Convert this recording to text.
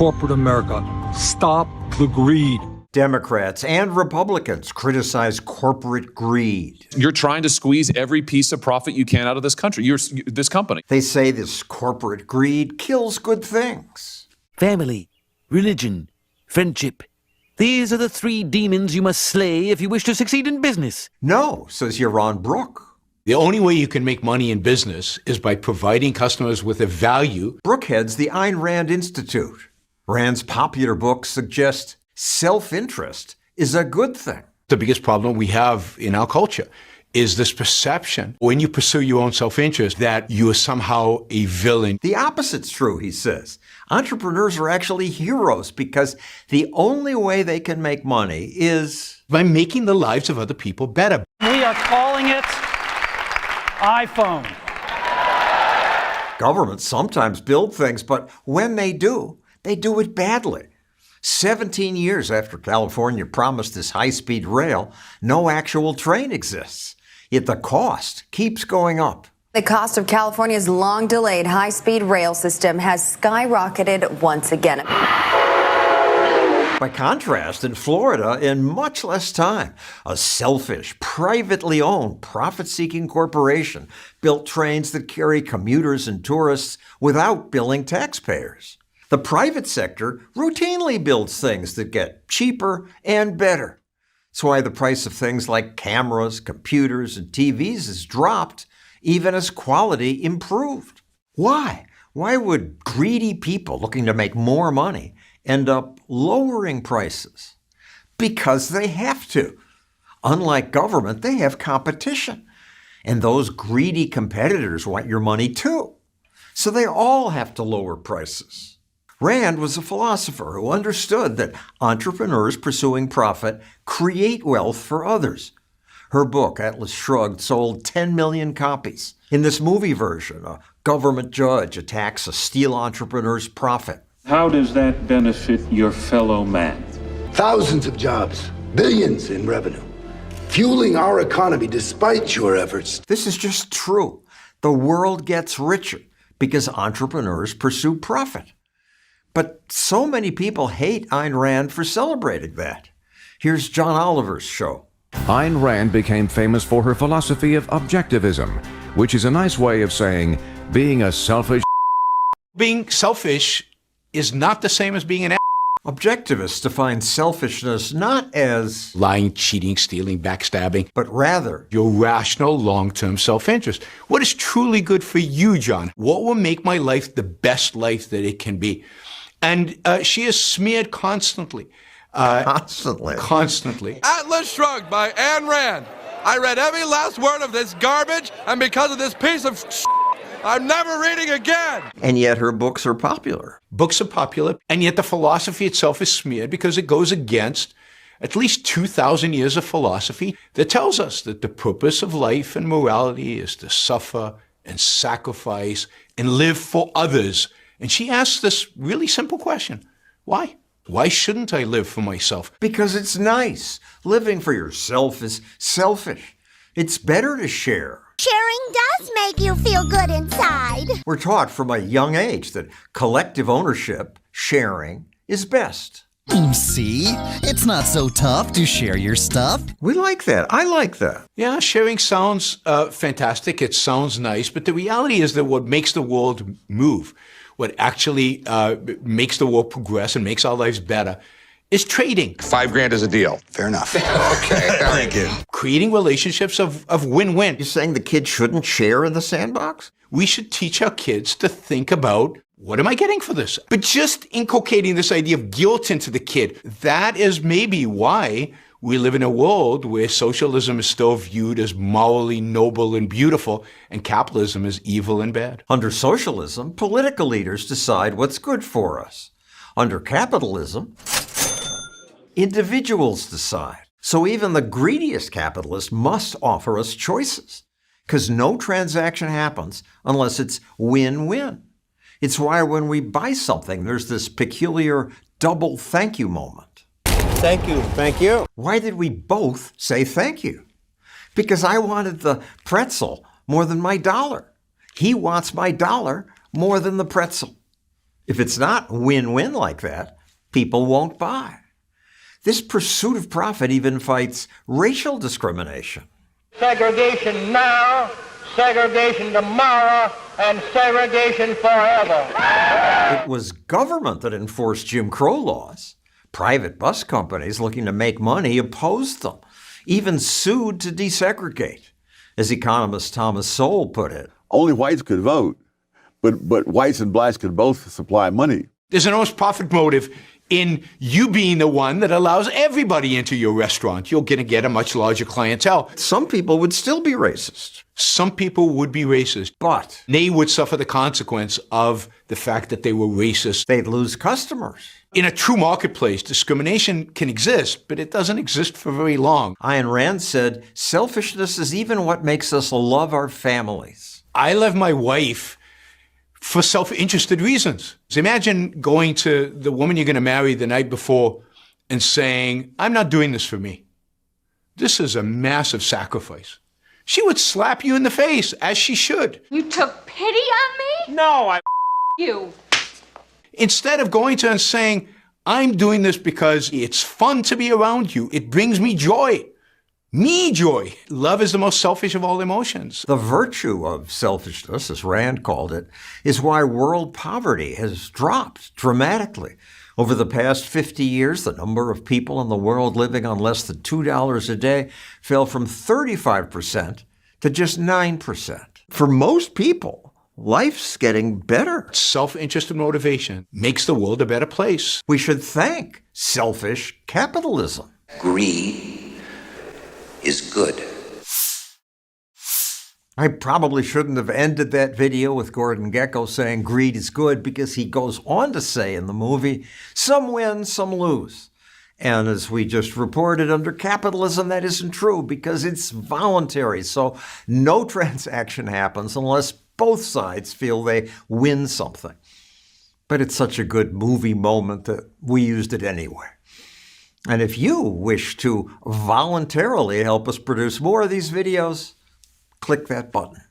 corporate America. Stop the greed. Democrats and Republicans criticize corporate greed. You're trying to squeeze every piece of profit you can out of this country, this company. They say this corporate greed kills good things. Family, religion, friendship. These are the three demons you must slay if you wish to succeed in business. No, says Yaron Brook. The only way you can make money in business is by providing customers with a value. Brook heads the Ayn Rand Institute. Rand's popular books suggest self-interest is a good thing. The biggest problem we have in our culture is this perception, when you pursue your own self-interest, that you are somehow a villain. The opposite's true, he says. Entrepreneurs are actually heroes because the only way they can make money is by making the lives of other people better. We are calling it iPhone. Governments sometimes build things, but when they do it badly. 17 years after California promised this high-speed rail, no actual train exists. Yet the cost keeps going up. The cost of California's long-delayed high-speed rail system has skyrocketed once again. By contrast, in Florida, in much less time, a selfish, privately owned, profit-seeking corporation built trains that carry commuters and tourists without billing taxpayers. The private sector routinely builds things that get cheaper and better. That's why the price of things like cameras, computers, and TVs has dropped, even as quality improved. Why? Why would greedy people looking to make more money end up lowering prices? Because they have to. Unlike government, they have competition. And those greedy competitors want your money too. So they all have to lower prices. Rand was a philosopher who understood that entrepreneurs pursuing profit create wealth for others. Her book, Atlas Shrugged, sold 10 million copies. In this movie version, a government judge attacks a steel entrepreneur's profit. How does that benefit your fellow man? Thousands of jobs, billions in revenue, fueling our economy despite your efforts. This is just true. The world gets richer because entrepreneurs pursue profit. But so many people hate Ayn Rand for celebrating that. Here's John Oliver's show. Ayn Rand became famous for her philosophy of objectivism, which is a nice way of saying being a selfish. Being selfish is not the same as being an Objectivists define selfishness not as lying, cheating, stealing, backstabbing, but rather your rational long-term self-interest. What is truly good for you, John? What will make my life the best life that it can be? And she is smeared constantly. Constantly. Atlas Shrugged by Ayn Rand. I read every last word of this garbage, and because of this piece of I'm never reading again. And yet her books are popular. Books are popular, and yet the philosophy itself is smeared because it goes against at least 2,000 years of philosophy that tells us that the purpose of life and morality is to suffer and sacrifice and live for others. And she asks this really simple question. Why? Why shouldn't I live for myself? Because it's nice. Living for yourself is selfish. It's better to share. Sharing does make you feel good inside. We're taught from a young age that collective ownership, sharing, is best. See? It's not so tough to share your stuff. We like that. I like that. Yeah, sharing sounds fantastic. It sounds nice. But the reality is that what makes the world move, what actually makes the world progress and makes our lives better, is trading. $5,000 is a deal. Fair enough. Okay, thank you. Creating relationships of win-win. You're saying the kids shouldn't share in the sandbox? We should teach our kids to think about, what am I getting for this? But just inculcating this idea of guilt into the kid, that is maybe why we live in a world where socialism is still viewed as morally noble and beautiful, and capitalism is evil and bad. Under socialism, political leaders decide what's good for us. Under capitalism, individuals decide. So even the greediest capitalist must offer us choices, because no transaction happens unless it's win-win. It's why when we buy something, there's this peculiar double thank you moment. Thank you, thank you. Why did we both say thank you? Because I wanted the pretzel more than my dollar. He wants my dollar more than the pretzel. If it's not win-win like that, people won't buy. This pursuit of profit even fights racial discrimination. Segregation now, segregation tomorrow, and segregation forever. It was government that enforced Jim Crow laws. Private bus companies looking to make money opposed them, even sued to desegregate. As economist Thomas Sowell put it, only whites could vote, but whites and blacks could both supply money. There's an enormous profit motive in you being the one that allows everybody into your restaurant. You're going to get a much larger clientele. Some people would still be racist. Some people would be racist, but they would suffer the consequence of the fact that they were racist. They'd lose customers. In a true marketplace, discrimination can exist, but it doesn't exist for very long. Ayn Rand said, selfishness is even what makes us love our families. I love my wife for self-interested reasons. Imagine going to the woman you're going to marry the night before and saying, I'm not doing this for me. This is a massive sacrifice. She would slap you in the face, as she should. You took pity on me? No, I You. Instead of going to her and saying, I'm doing this because it's fun to be around you. It brings me joy. Me joy. Love is the most selfish of all emotions. The virtue of selfishness, as Rand called it, is why world poverty has dropped dramatically. Over the past 50 years, the number of people in the world living on less than $2 a day fell from 35% to just 9%. For most people, life's getting better. Self-interest and motivation makes the world a better place. We should thank selfish capitalism. Greed is good. I probably shouldn't have ended that video with Gordon Gekko saying greed is good, because he goes on to say in the movie, some win, some lose. And as we just reported, under capitalism, that isn't true because it's voluntary. So no transaction happens unless both sides feel they win something. But it's such a good movie moment that we used it anyway. And if you wish to voluntarily help us produce more of these videos, click that button.